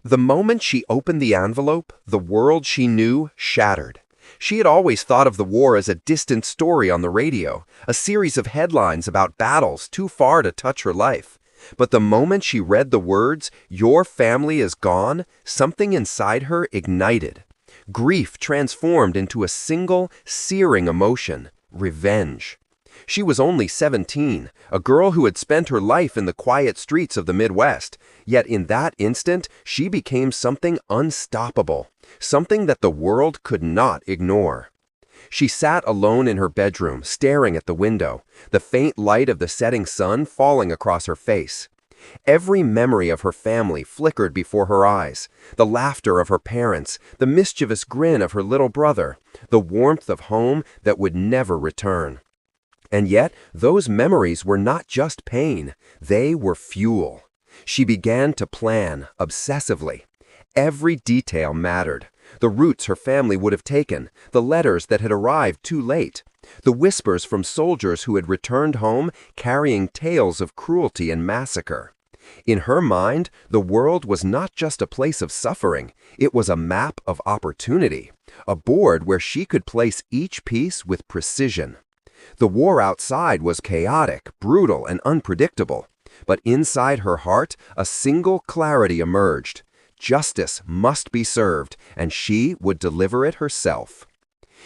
The moment she opened the envelope, the world she knew shattered. She had always thought of the war as a distant story on the radio, a series of headlines about battles too far to touch her life. But the moment she read the words, "Your family is gone," something inside her ignited. Grief transformed into a single, searing emotion: revenge. She was only 17, a girl who had spent her life in the quiet streets of the Midwest. Yet in that instant, she became something unstoppable, something that the world could not ignore. She sat alone in her bedroom, staring at the window, the faint light of the setting sun falling across her face. Every memory of her family flickered before her eyes: the laughter of her parents, the mischievous grin of her little brother, the warmth of home that would never return. And yet, those memories were not just pain, they were fuel. She began to plan, obsessively. Every detail mattered: the routes her family would have taken, the letters that had arrived too late, the whispers from soldiers who had returned home carrying tales of cruelty and massacre. In her mind, the world was not just a place of suffering, it was a map of opportunity, a board where she could place each piece with precision. The war outside was chaotic, brutal, and unpredictable, but inside her heart, a single clarity emerged: justice must be served, and she would deliver it herself.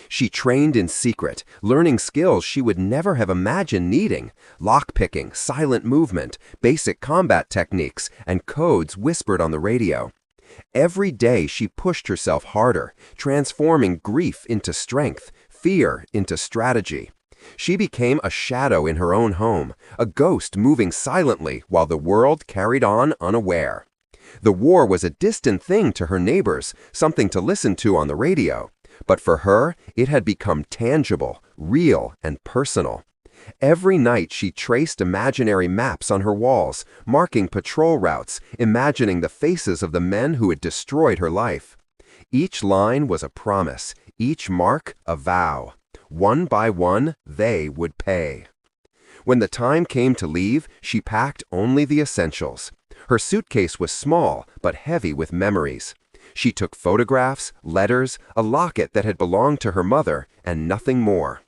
She trained in secret, learning skills she would never have imagined needing: lockpicking, silent movement, basic combat techniques, and codes whispered on the radio. Every day she pushed herself harder, transforming grief into strength, fear into strategy. She became a shadow in her own home, a ghost moving silently while the world carried on unaware. The war was a distant thing to her neighbors, something to listen to on the radio. But for her, it had become tangible, real, and personal. Every night she traced imaginary maps on her walls, marking patrol routes, imagining the faces of the men who had destroyed her life. Each line was a promise, each mark a vow. One by one, they would pay. When the time came to leave, she packed only the essentials. Her suitcase was small, but heavy with memories. She took photographs, letters, a locket that had belonged to her mother, and nothing more.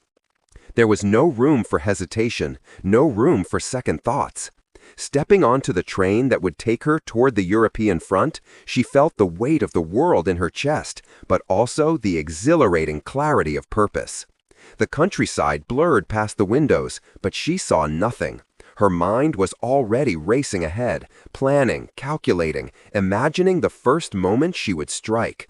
There was no room for hesitation, no room for second thoughts. Stepping onto the train that would take her toward the European front, she felt the weight of the world in her chest, but also the exhilarating clarity of purpose. The countryside blurred past the windows, but she saw nothing. Her mind was already racing ahead, planning, calculating, imagining the first moment she would strike.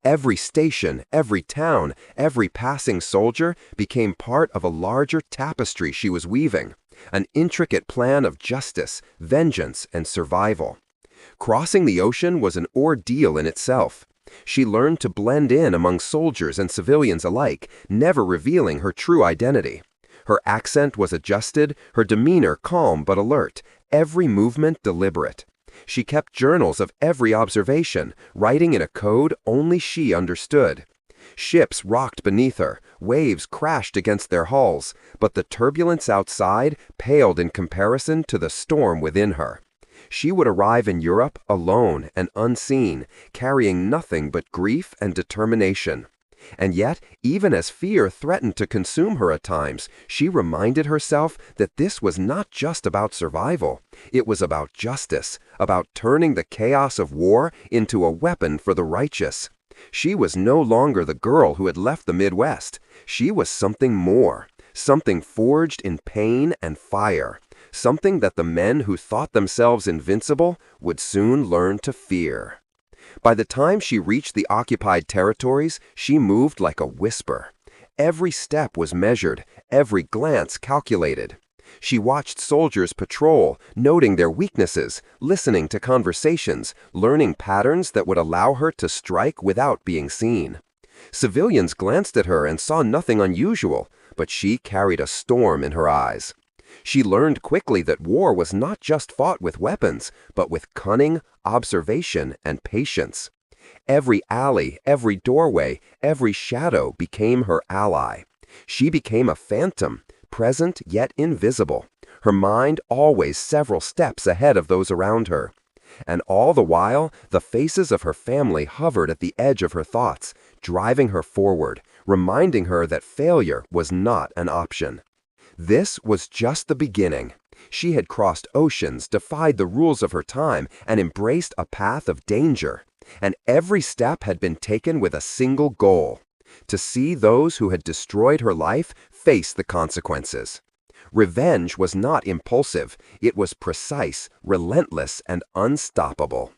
Every station, every town, every passing soldier became part of a larger tapestry she was weaving, an intricate plan of justice, vengeance, and survival. Crossing the ocean was an ordeal in itself. She learned to blend in among soldiers and civilians alike, never revealing her true identity. Her accent was adjusted, her demeanor calm but alert, every movement deliberate. She kept journals of every observation, writing in a code only she understood. Ships rocked beneath her, waves crashed against their hulls, but the turbulence outside paled in comparison to the storm within her. She would arrive in Europe alone and unseen, carrying nothing but grief and determination. And yet, even as fear threatened to consume her at times, she reminded herself that this was not just about survival. It was about justice, about turning the chaos of war into a weapon for the righteous. She was no longer the girl who had left the Midwest. She was something more, something forged in pain and fire, something that the men who thought themselves invincible would soon learn to fear. By the time she reached the occupied territories, she moved like a whisper. Every step was measured, every glance calculated. She watched soldiers patrol, noting their weaknesses, listening to conversations, learning patterns that would allow her to strike without being seen. Civilians glanced at her and saw nothing unusual, but she carried a storm in her eyes. She learned quickly that war was not just fought with weapons, but with cunning, observation, and patience. Every alley, every doorway, every shadow became her ally. She became a phantom, present yet invisible, her mind always several steps ahead of those around her. And all the while, the faces of her family hovered at the edge of her thoughts, driving her forward, reminding her that failure was not an option. This was just the beginning. She had crossed oceans, defied the rules of her time, and embraced a path of danger. And every step had been taken with a single goal: to see those who had destroyed her life face the consequences. Revenge was not impulsive, it was precise, relentless, and unstoppable.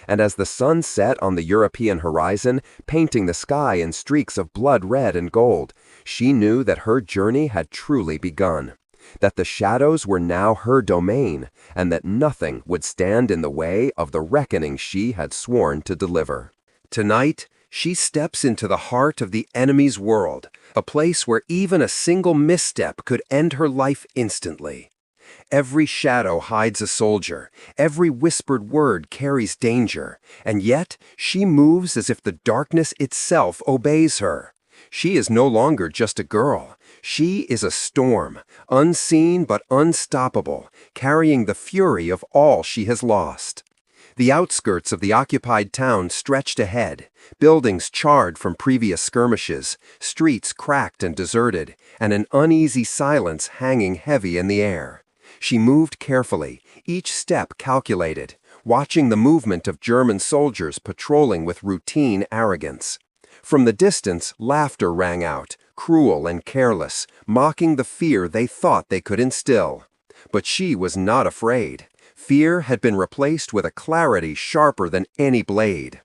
And as the sun set on the European horizon, painting the sky in streaks of blood red and gold, she knew that her journey had truly begun, that the shadows were now her domain, and that nothing would stand in the way of the reckoning she had sworn to deliver. Tonight, she steps into the heart of the enemy's world, a place where even a single misstep could end her life instantly. Every shadow hides a soldier, every whispered word carries danger, and yet she moves as if the darkness itself obeys her. She is no longer just a girl. She is a storm, unseen but unstoppable, carrying the fury of all she has lost. The outskirts of the occupied town stretched ahead, buildings charred from previous skirmishes, streets cracked and deserted, and an uneasy silence hanging heavy in the air. She moved carefully, each step calculated, watching the movement of German soldiers patrolling with routine arrogance. From the distance, laughter rang out, cruel and careless, mocking the fear they thought they could instill. But she was not afraid. Fear had been replaced with a clarity sharper than any blade.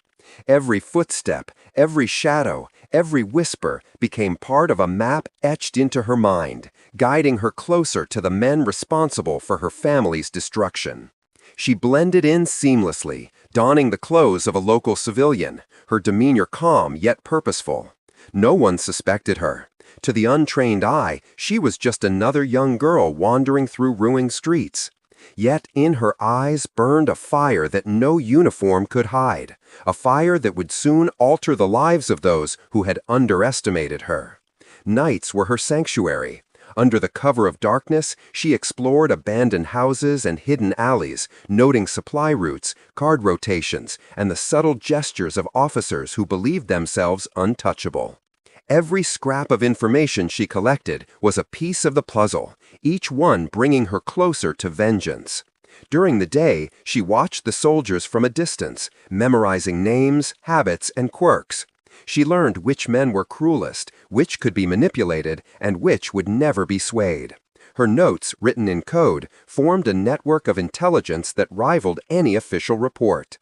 Every footstep, every shadow, every whisper became part of a map etched into her mind, guiding her closer to the men responsible for her family's destruction. She blended in seamlessly, donning the clothes of a local civilian, her demeanor calm yet purposeful. No one suspected her. To the untrained eye, she was just another young girl wandering through ruined streets. Yet in her eyes burned a fire that no uniform could hide, a fire that would soon alter the lives of those who had underestimated her. Nights were her sanctuary. Under the cover of darkness, she explored abandoned houses and hidden alleys, noting supply routes, card rotations, and the subtle gestures of officers who believed themselves untouchable. Every scrap of information she collected was a piece of the puzzle, each one bringing her closer to vengeance. During the day, she watched the soldiers from a distance, memorizing names, habits, and quirks. She learned which men were cruelest, which could be manipulated, and which would never be swayed. Her notes, written in code, formed a network of intelligence that rivaled any official report.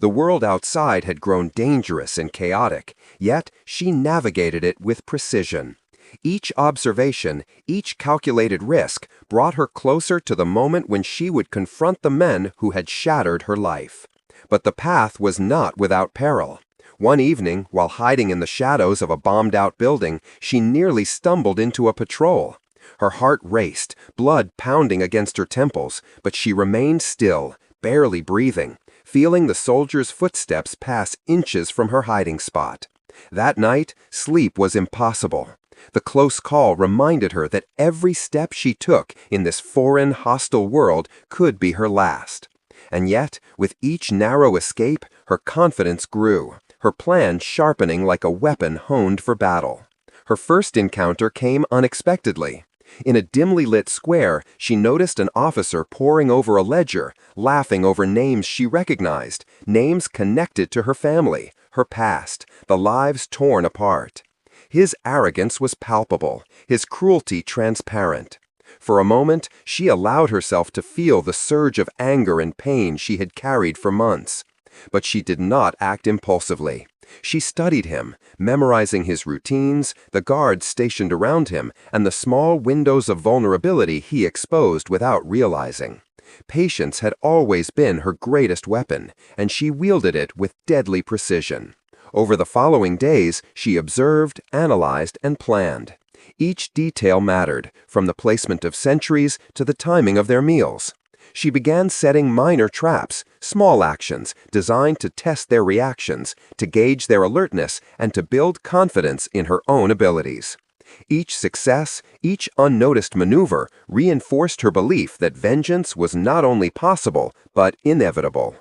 The world outside had grown dangerous and chaotic, yet she navigated it with precision. Each observation, each calculated risk, brought her closer to the moment when she would confront the men who had shattered her life. But the path was not without peril. One evening, while hiding in the shadows of a bombed-out building, she nearly stumbled into a patrol. Her heart raced, blood pounding against her temples, but she remained still, barely breathing, feeling the soldiers' footsteps pass inches from her hiding spot. That night, sleep was impossible. The close call reminded her that every step she took in this foreign, hostile world could be her last. And yet, with each narrow escape, her confidence grew, her plan sharpening like a weapon honed for battle. Her first encounter came unexpectedly. In a dimly lit square, she noticed an officer poring over a ledger, laughing over names she recognized, names connected to her family, her past, the lives torn apart. His arrogance was palpable, his cruelty transparent. For a moment, she allowed herself to feel the surge of anger and pain she had carried for months. But she did not act impulsively. She studied him, memorizing his routines, the guards stationed around him, and the small windows of vulnerability he exposed without realizing. Patience had always been her greatest weapon, and she wielded it with deadly precision. Over the following days, she observed, analyzed, and planned. Each detail mattered, from the placement of sentries to the timing of their meals. She began setting minor traps, small actions designed to test their reactions, to gauge their alertness, and to build confidence in her own abilities. Each success, each unnoticed maneuver reinforced her belief that vengeance was not only possible, but inevitable.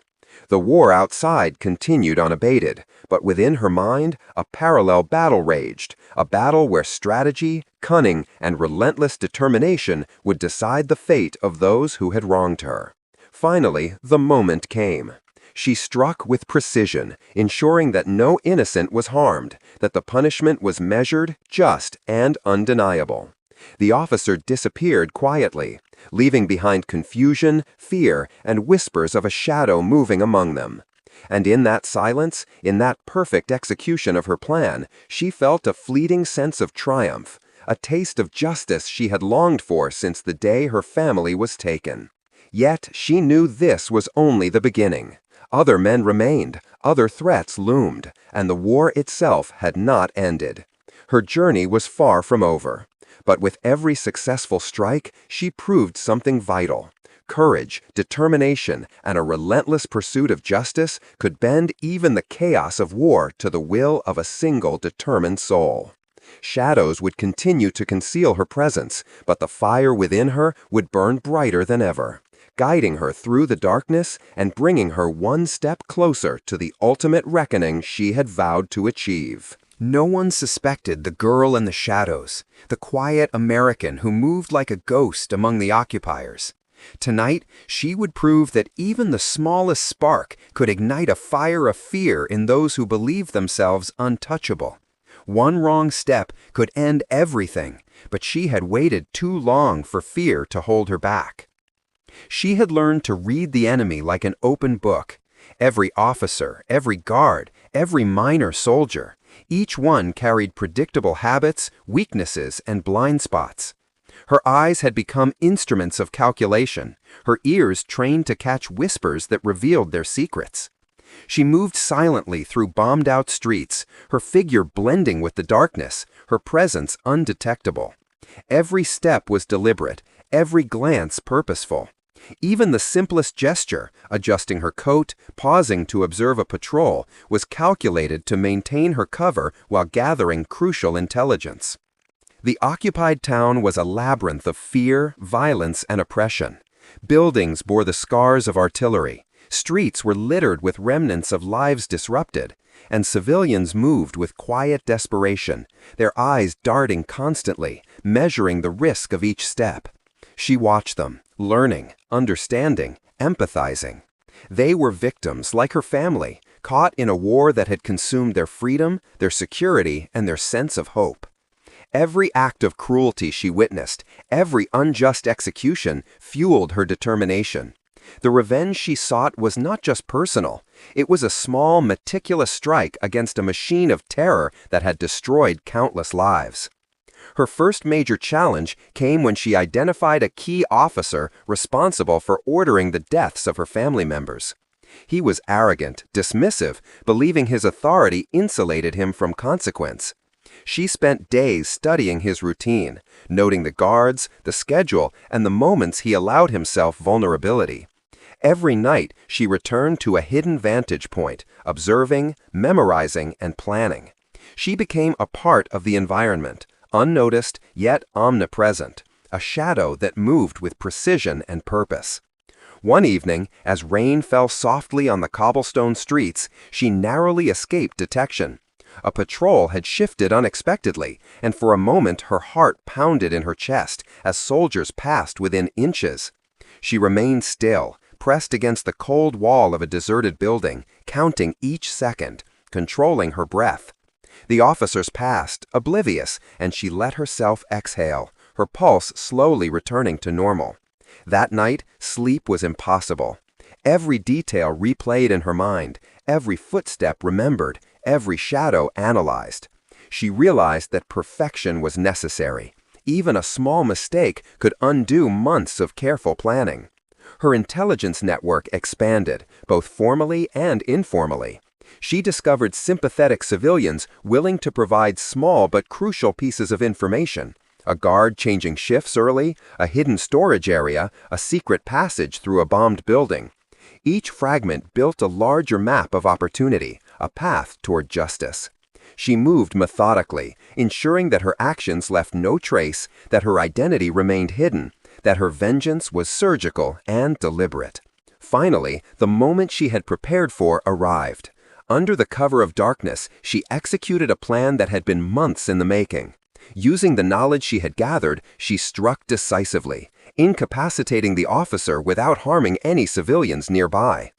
The war outside continued unabated, but within her mind, a parallel battle raged, a battle where strategy, cunning, and relentless determination would decide the fate of those who had wronged her. Finally, the moment came. She struck with precision, ensuring that no innocent was harmed, that the punishment was measured, just, and undeniable. The officer disappeared quietly, leaving behind confusion, fear, and whispers of a shadow moving among them. And in that silence, in that perfect execution of her plan, she felt a fleeting sense of triumph, a taste of justice she had longed for since the day her family was taken. Yet she knew this was only the beginning. Other men remained, other threats loomed, and the war itself had not ended. Her journey was far from over. But with every successful strike, she proved something vital. Courage, determination, and a relentless pursuit of justice could bend even the chaos of war to the will of a single determined soul. Shadows would continue to conceal her presence, but the fire within her would burn brighter than ever, guiding her through the darkness and bringing her one step closer to the ultimate reckoning she had vowed to achieve. No one suspected the girl in the shadows, the quiet American who moved like a ghost among the occupiers. Tonight, she would prove that even the smallest spark could ignite a fire of fear in those who believed themselves untouchable. One wrong step could end everything, but she had waited too long for fear to hold her back. She had learned to read the enemy like an open book. Every officer, every guard, every minor soldier, each one carried predictable habits, weaknesses, and blind spots. Her eyes had become instruments of calculation, her ears trained to catch whispers that revealed their secrets. She moved silently through bombed-out streets, her figure blending with the darkness, her presence undetectable. Every step was deliberate, every glance purposeful. Even the simplest gesture, adjusting her coat, pausing to observe a patrol, was calculated to maintain her cover while gathering crucial intelligence. The occupied town was a labyrinth of fear, violence, and oppression. Buildings bore the scars of artillery, streets were littered with remnants of lives disrupted, and civilians moved with quiet desperation, their eyes darting constantly, measuring the risk of each step. She watched them, learning, understanding, empathizing. They were victims, like her family, caught in a war that had consumed their freedom, their security, and their sense of hope. Every act of cruelty she witnessed, every unjust execution, fueled her determination. The revenge she sought was not just personal. It was a small, meticulous strike against a machine of terror that had destroyed countless lives. Her first major challenge came when she identified a key officer responsible for ordering the deaths of her family members. He was arrogant, dismissive, believing his authority insulated him from consequence. She spent days studying his routine, noting the guards, the schedule, and the moments he allowed himself vulnerability. Every night, she returned to a hidden vantage point, observing, memorizing, and planning. She became a part of the environment, unnoticed yet omnipresent, a shadow that moved with precision and purpose. One evening, as rain fell softly on the cobblestone streets, she narrowly escaped detection. A patrol had shifted unexpectedly, and for a moment her heart pounded in her chest as soldiers passed within inches. She remained still, pressed against the cold wall of a deserted building, counting each second, controlling her breath. The officers passed, oblivious, and she let herself exhale, her pulse slowly returning to normal. That night, sleep was impossible. Every detail replayed in her mind, every footstep remembered, every shadow analyzed. She realized that perfection was necessary. Even a small mistake could undo months of careful planning. Her intelligence network expanded, both formally and informally. She discovered sympathetic civilians willing to provide small but crucial pieces of information. A guard changing shifts early, a hidden storage area, a secret passage through a bombed building. Each fragment built a larger map of opportunity, a path toward justice. She moved methodically, ensuring that her actions left no trace, that her identity remained hidden, that her vengeance was surgical and deliberate. Finally, the moment she had prepared for arrived. Under the cover of darkness, she executed a plan that had been months in the making. Using the knowledge she had gathered, she struck decisively, incapacitating the officer without harming any civilians nearby.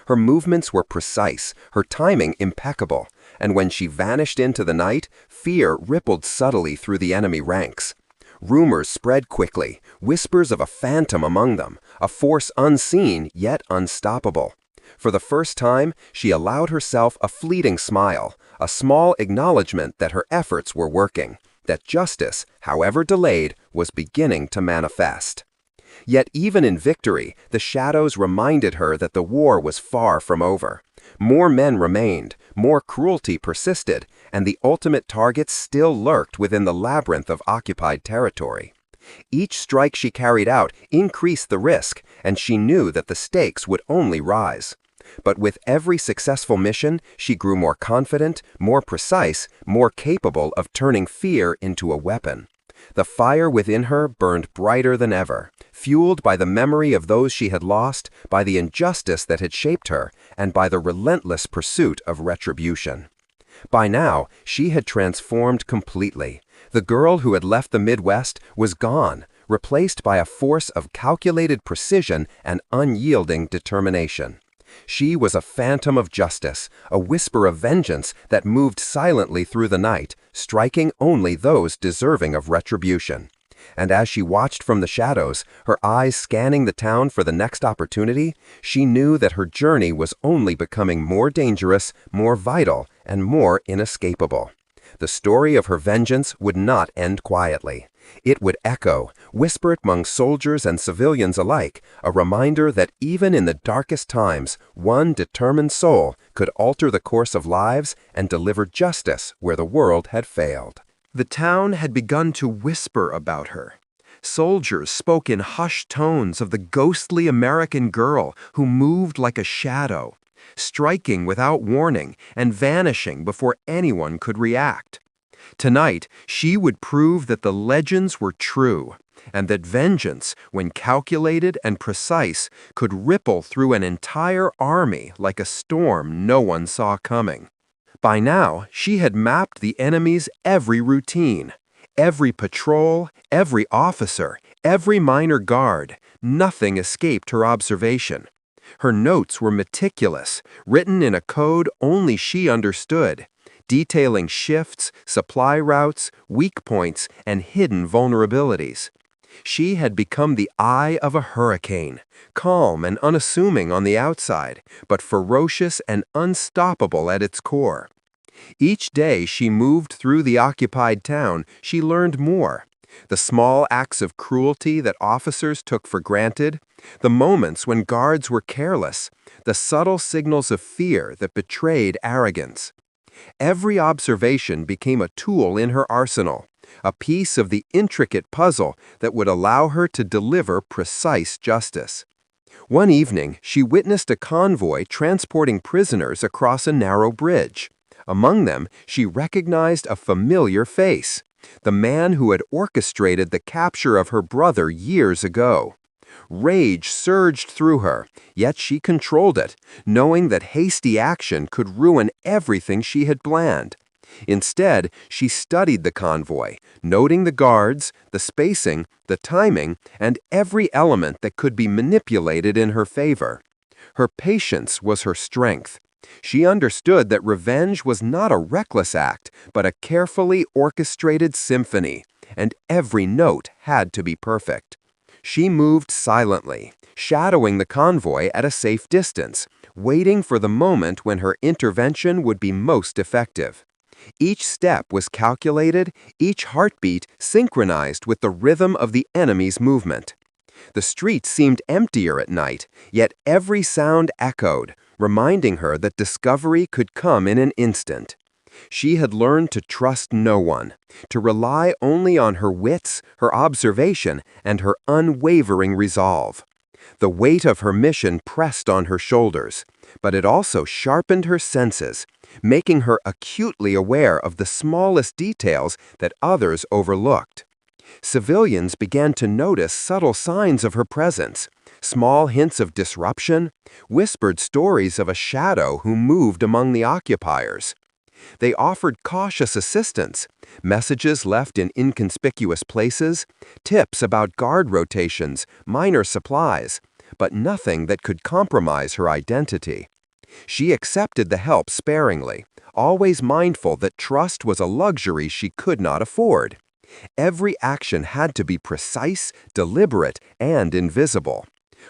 Her movements were precise, her timing impeccable, and when she vanished into the night, fear rippled subtly through the enemy ranks. Rumors spread quickly, whispers of a phantom among them, a force unseen yet unstoppable. For the first time, she allowed herself a fleeting smile, a small acknowledgement that her efforts were working, that justice, however delayed, was beginning to manifest. Yet even in victory, the shadows reminded her that the war was far from over. More men remained, more cruelty persisted, and the ultimate target still lurked within the labyrinth of occupied territory. Each strike she carried out increased the risk, and she knew that the stakes would only rise. But with every successful mission, she grew more confident, more precise, more capable of turning fear into a weapon. The fire within her burned brighter than ever, fueled by the memory of those she had lost, by the injustice that had shaped her, and by the relentless pursuit of retribution. By now, she had transformed completely. The girl who had left the Midwest was gone, replaced by a force of calculated precision and unyielding determination. She was a phantom of justice, a whisper of vengeance that moved silently through the night, striking only those deserving of retribution. And as she watched from the shadows, her eyes scanning the town for the next opportunity, she knew that her journey was only becoming more dangerous, more vital, and more inescapable. The story of her vengeance would not end quietly. It would echo, whisper among soldiers and civilians alike, a reminder that even in the darkest times, one determined soul could alter the course of lives and deliver justice where the world had failed. The town had begun to whisper about her. Soldiers spoke in hushed tones of the ghostly American girl who moved like a shadow, striking without warning and vanishing before anyone could react. Tonight, she would prove that the legends were true, and that vengeance, when calculated and precise, could ripple through an entire army like a storm no one saw coming. By now, she had mapped the enemy's every routine, every patrol, every officer, every minor guard. Nothing escaped her observation. Her notes were meticulous, written in a code only she understood, detailing shifts, supply routes, weak points, and hidden vulnerabilities. She had become the eye of a hurricane, calm and unassuming on the outside, but ferocious and unstoppable at its core. Each day she moved through the occupied town, she learned more. The small acts of cruelty that officers took for granted, the moments when guards were careless, the subtle signals of fear that betrayed arrogance. Every observation became a tool in her arsenal, a piece of the intricate puzzle that would allow her to deliver precise justice. One evening, she witnessed a convoy transporting prisoners across a narrow bridge. Among them, she recognized a familiar face, the man who had orchestrated the capture of her brother years ago. Rage surged through her, yet she controlled it, knowing that hasty action could ruin everything she had planned. Instead, she studied the convoy, noting the guards, the spacing, the timing, and every element that could be manipulated in her favor. Her patience was her strength. She understood that revenge was not a reckless act, but a carefully orchestrated symphony, and every note had to be perfect. She moved silently, shadowing the convoy at a safe distance, waiting for the moment when her intervention would be most effective. Each step was calculated, each heartbeat synchronized with the rhythm of the enemy's movement. The streets seemed emptier at night, yet every sound echoed, reminding her that discovery could come in an instant. She had learned to trust no one, to rely only on her wits, her observation, and her unwavering resolve. The weight of her mission pressed on her shoulders, but it also sharpened her senses, making her acutely aware of the smallest details that others overlooked. Civilians began to notice subtle signs of her presence, Small hints of disruption, whispered stories of a shadow who moved among the occupiers. They offered cautious assistance, messages left in inconspicuous places, tips about guard rotations, minor supplies, but nothing that could compromise her identity. She accepted the help sparingly, always mindful that trust was a luxury she could not afford. Every action had to be precise, deliberate, and invisible.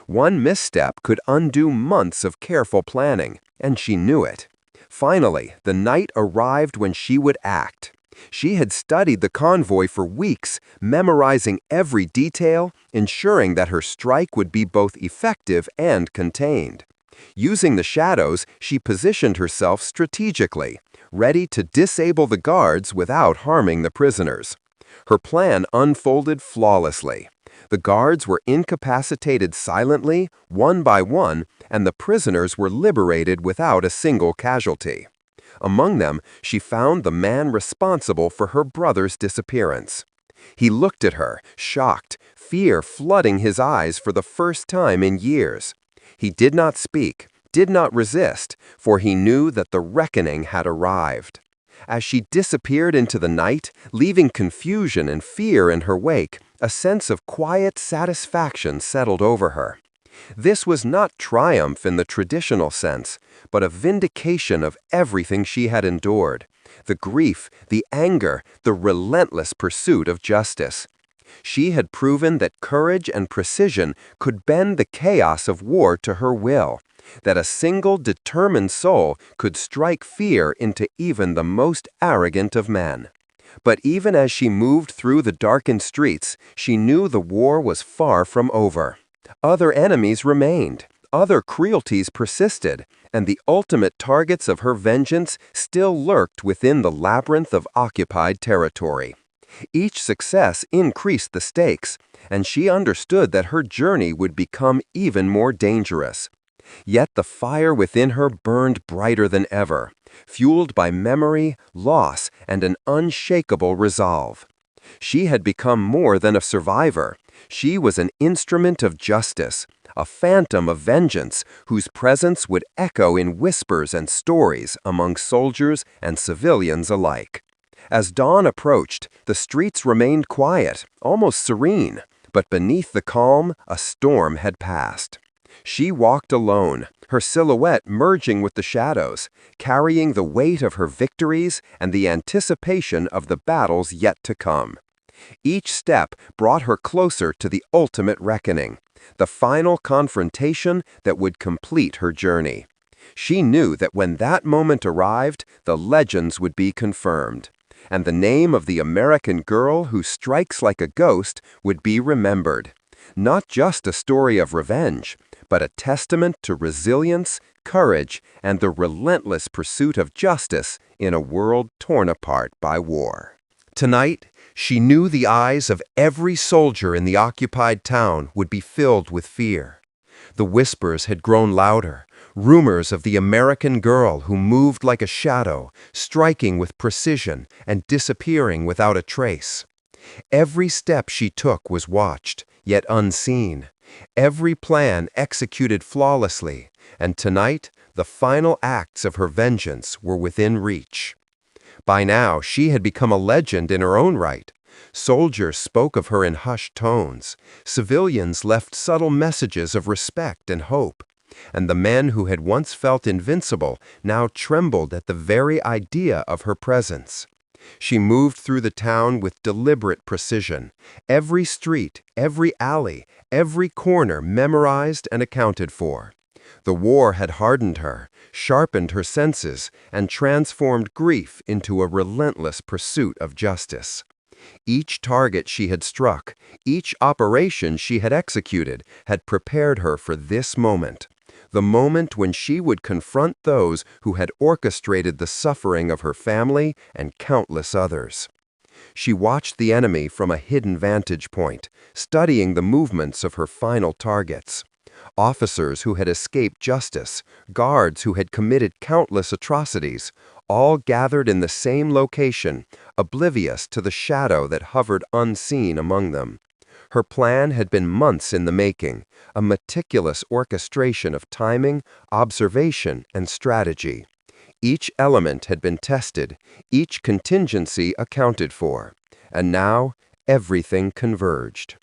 One misstep could undo months of careful planning, and she knew it. Finally, the night arrived when she would act. She had studied the convoy for weeks, memorizing every detail, ensuring that her strike would be both effective and contained. Using the shadows, she positioned herself strategically, ready to disable the guards without harming the prisoners. Her plan unfolded flawlessly. The guards were incapacitated silently, one by one, and the prisoners were liberated without a single casualty. Among them, she found the man responsible for her brother's disappearance. He looked at her, shocked, fear flooding his eyes for the first time in years. He did not speak, did not resist, for he knew that the reckoning had arrived. As she disappeared into the night, leaving confusion and fear in her wake, a sense of quiet satisfaction settled over her. This was not triumph in the traditional sense, but a vindication of everything she had endured: the grief, the anger, the relentless pursuit of justice. She had proven that courage and precision could bend the chaos of war to her will, that a single determined soul could strike fear into even the most arrogant of men. But even as she moved through the darkened streets, she knew the war was far from over. Other enemies remained, other cruelties persisted, and the ultimate targets of her vengeance still lurked within the labyrinth of occupied territory. Each success increased the stakes, and she understood that her journey would become even more dangerous. Yet the fire within her burned brighter than ever, fueled by memory, loss, and an unshakable resolve. She had become more than a survivor. She was an instrument of justice, a phantom of vengeance whose presence would echo in whispers and stories among soldiers and civilians alike. As dawn approached, the streets remained quiet, almost serene, but beneath the calm, a storm had passed. She walked alone, her silhouette merging with the shadows, carrying the weight of her victories and the anticipation of the battles yet to come. Each step brought her closer to the ultimate reckoning, the final confrontation that would complete her journey. She knew that when that moment arrived, the legends would be confirmed, and the name of the American girl who strikes like a ghost would be remembered. Not just a story of revenge, but a testament to resilience, courage, and the relentless pursuit of justice in a world torn apart by war. Tonight, she knew the eyes of every soldier in the occupied town would be filled with fear. The whispers had grown louder, rumors of the American girl who moved like a shadow, striking with precision and disappearing without a trace. Every step she took was watched, yet unseen. Every plan executed flawlessly, and tonight the final acts of her vengeance were within reach. By now, she had become a legend in her own right. Soldiers spoke of her in hushed tones. Civilians left subtle messages of respect and hope. And the men who had once felt invincible now trembled at the very idea of her presence. She moved through the town with deliberate precision. Every street, every alley, every corner memorized and accounted for. The war had hardened her, sharpened her senses, and transformed grief into a relentless pursuit of justice. Each target she had struck, each operation she had executed, had prepared her for this moment. The moment when she would confront those who had orchestrated the suffering of her family and countless others. She watched the enemy from a hidden vantage point, studying the movements of her final targets. Officers who had escaped justice, guards who had committed countless atrocities, all gathered in the same location, oblivious to the shadow that hovered unseen among them. Her plan had been months in the making, a meticulous orchestration of timing, observation, and strategy. Each element had been tested, each contingency accounted for, and now everything converged.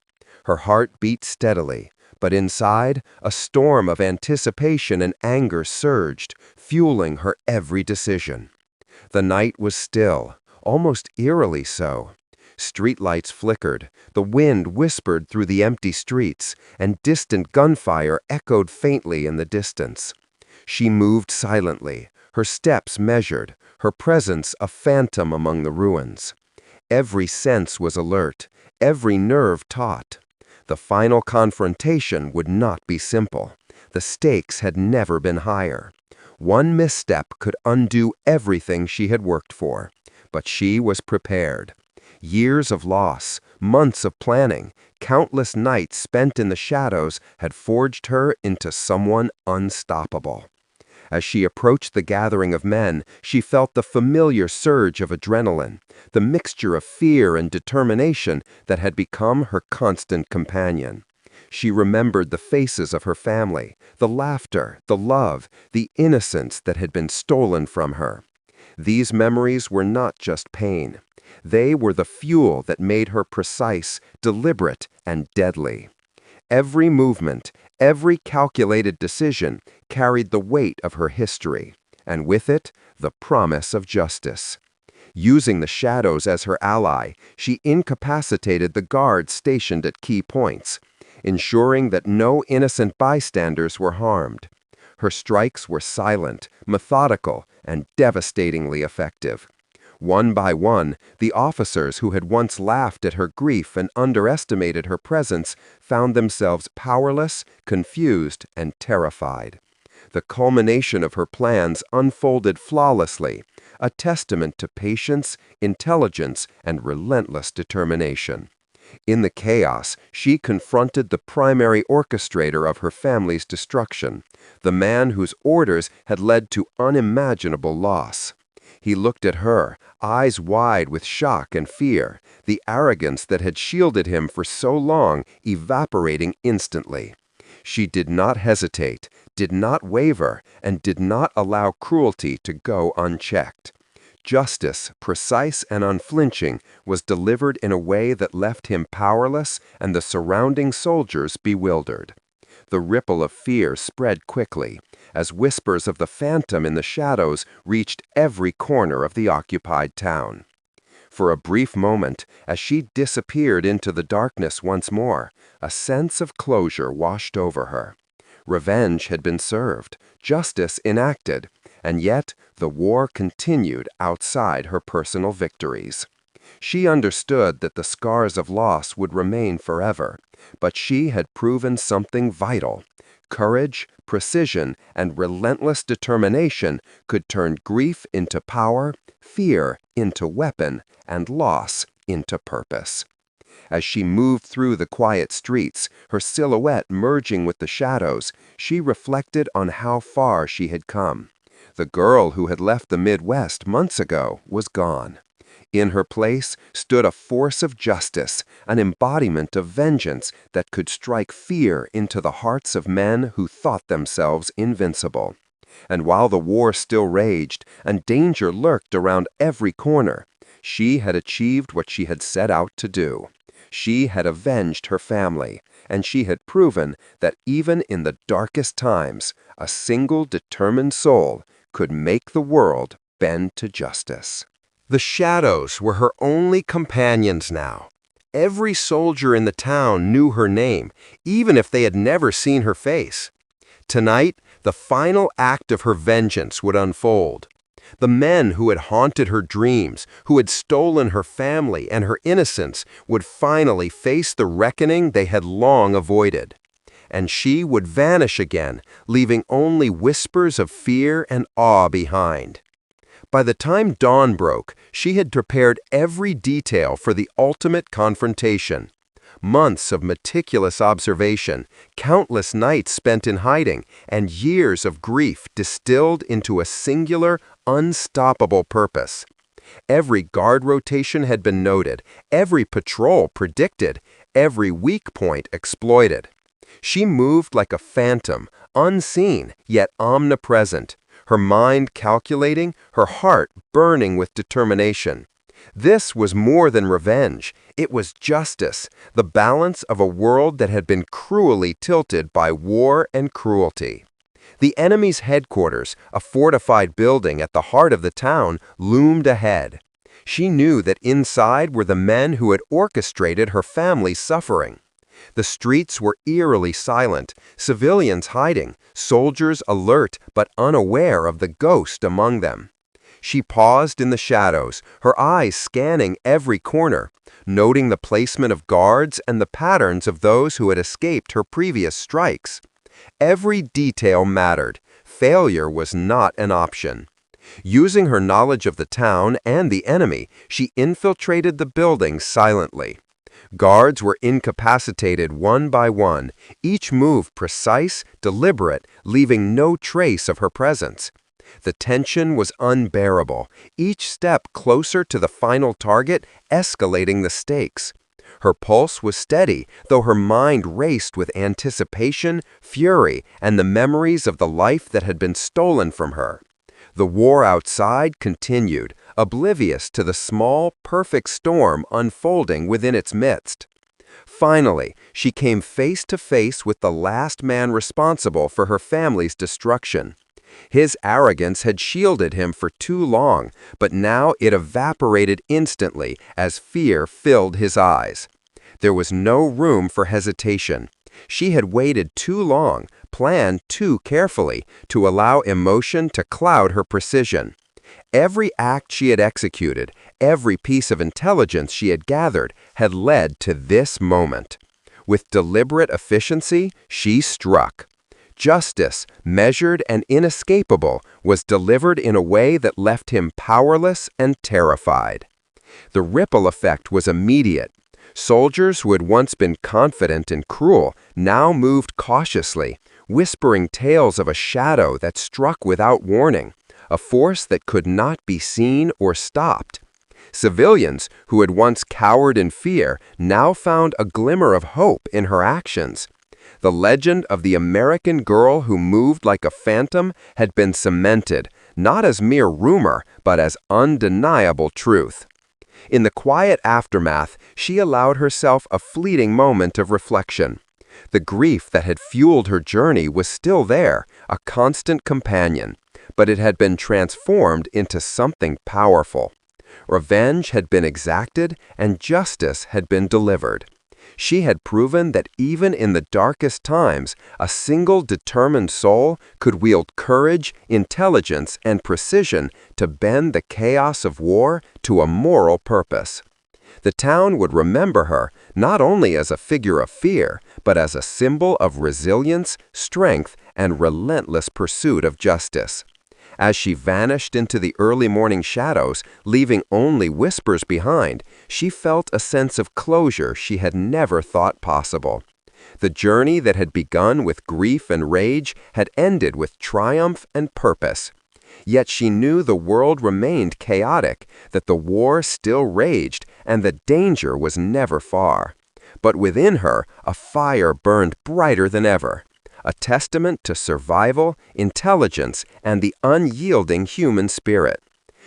Her heart beat steadily, but inside, a storm of anticipation and anger surged, fueling her every decision. The night was still, almost eerily so. Streetlights flickered, the wind whispered through the empty streets, and distant gunfire echoed faintly in the distance. She moved silently, her steps measured, her presence a phantom among the ruins. Every sense was alert, every nerve taut. The final confrontation would not be simple. The stakes had never been higher. One misstep could undo everything she had worked for, but she was prepared. Years of loss, months of planning, countless nights spent in the shadows had forged her into someone unstoppable. As she approached the gathering of men, she felt the familiar surge of adrenaline, the mixture of fear and determination that had become her constant companion. She remembered the faces of her family, the laughter, the love, the innocence that had been stolen from her. These memories were not just pain. They were the fuel that made her precise, deliberate, and deadly. Every movement, every calculated decision carried the weight of her history, and with it, the promise of justice. Using the shadows as her ally, she incapacitated the guards stationed at key points, ensuring that no innocent bystanders were harmed. Her strikes were silent, methodical, and devastatingly effective. One by one, the officers who had once laughed at her grief and underestimated her presence found themselves powerless, confused, and terrified. The culmination of her plans unfolded flawlessly, a testament to patience, intelligence, and relentless determination. In the chaos, she confronted the primary orchestrator of her family's destruction, the man whose orders had led to unimaginable loss. He looked at her, eyes wide with shock and fear, the arrogance that had shielded him for so long evaporating instantly. She did not hesitate, did not waver, and did not allow cruelty to go unchecked. Justice, precise and unflinching, was delivered in a way that left him powerless and the surrounding soldiers bewildered. The ripple of fear spread quickly, as whispers of the phantom in the shadows reached every corner of the occupied town. For a brief moment, as she disappeared into the darkness once more, a sense of closure washed over her. Revenge had been served, justice enacted, and yet the war continued outside her personal victories. She understood that the scars of loss would remain forever, but she had proven something vital. Courage, precision, and relentless determination could turn grief into power, fear into weapon, and loss into purpose. As she moved through the quiet streets, her silhouette merging with the shadows, she reflected on how far she had come. The girl who had left the Midwest months ago was gone. In her place stood a force of justice, an embodiment of vengeance that could strike fear into the hearts of men who thought themselves invincible. And while the war still raged and danger lurked around every corner, she had achieved what she had set out to do. She had avenged her family, and she had proven that even in the darkest times, a single determined soul could make the world bend to justice. The shadows were her only companions now. Every soldier in the town knew her name, even if they had never seen her face. Tonight, the final act of her vengeance would unfold. The men who had haunted her dreams, who had stolen her family and her innocence, would finally face the reckoning they had long avoided. And she would vanish again, leaving only whispers of fear and awe behind. By the time dawn broke, she had prepared every detail for the ultimate confrontation. Months of meticulous observation, countless nights spent in hiding, and years of grief distilled into a singular, unstoppable purpose. Every guard rotation had been noted, every patrol predicted, every weak point exploited. She moved like a phantom, unseen yet omnipresent, her mind calculating, her heart burning with determination. This was more than revenge. It was justice, the balance of a world that had been cruelly tilted by war and cruelty. The enemy's headquarters, a fortified building at the heart of the town, loomed ahead. She knew that inside were the men who had orchestrated her family's suffering. The streets were eerily silent, civilians hiding, soldiers alert but unaware of the ghost among them. She paused in the shadows, her eyes scanning every corner, noting the placement of guards and the patterns of those who had escaped her previous strikes. Every detail mattered. Failure was not an option. Using her knowledge of the town and the enemy, she infiltrated the building silently. Guards were incapacitated one by one, each move precise, deliberate, leaving no trace of her presence. The tension was unbearable, each step closer to the final target escalating the stakes. Her pulse was steady, though her mind raced with anticipation, fury, and the memories of the life that had been stolen from her. The war outside continued, oblivious to the small, perfect storm unfolding within its midst. Finally, she came face to face with the last man responsible for her family's destruction. His arrogance had shielded him for too long, but now it evaporated instantly as fear filled his eyes. There was no room for hesitation. She had waited too long, planned too carefully, to allow emotion to cloud her precision. Every act she had executed, every piece of intelligence she had gathered, had led to this moment. With deliberate efficiency, she struck. Justice, measured and inescapable, was delivered in a way that left him powerless and terrified. The ripple effect was immediate. Soldiers who had once been confident and cruel now moved cautiously, whispering tales of a shadow that struck without warning, a force that could not be seen or stopped. Civilians who had once cowered in fear now found a glimmer of hope in her actions. The legend of the American girl who moved like a phantom had been cemented, not as mere rumor, but as undeniable truth. In the quiet aftermath, she allowed herself a fleeting moment of reflection. The grief that had fueled her journey was still there, a constant companion, but it had been transformed into something powerful. Revenge had been exacted, and justice had been delivered. She had proven that even in the darkest times, a single determined soul could wield courage, intelligence, and precision to bend the chaos of war to a moral purpose. The town would remember her not only as a figure of fear, but as a symbol of resilience, strength, and relentless pursuit of justice. As she vanished into the early morning shadows, leaving only whispers behind, she felt a sense of closure she had never thought possible. The journey that had begun with grief and rage had ended with triumph and purpose. Yet she knew the world remained chaotic, that the war still raged, and that danger was never far. But within her, a fire burned brighter than ever. A testament to survival, intelligence, and the unyielding human spirit.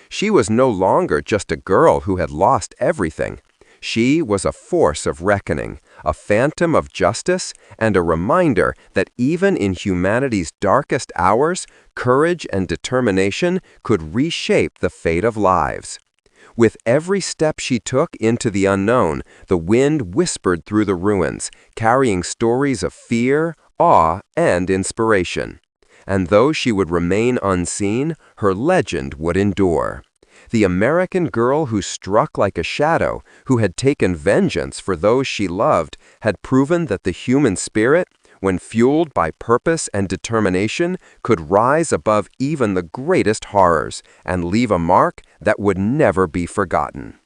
She was no longer just a girl who had lost everything. She was a force of reckoning, a phantom of justice, and a reminder that even in humanity's darkest hours, courage and determination could reshape the fate of lives. With every step she took into the unknown, the wind whispered through the ruins, carrying stories of fear, awe, and inspiration. And though she would remain unseen, her legend would endure. The American girl who struck like a shadow, who had taken vengeance for those she loved, had proven that the human spirit, when fueled by purpose and determination, could rise above even the greatest horrors and leave a mark that would never be forgotten.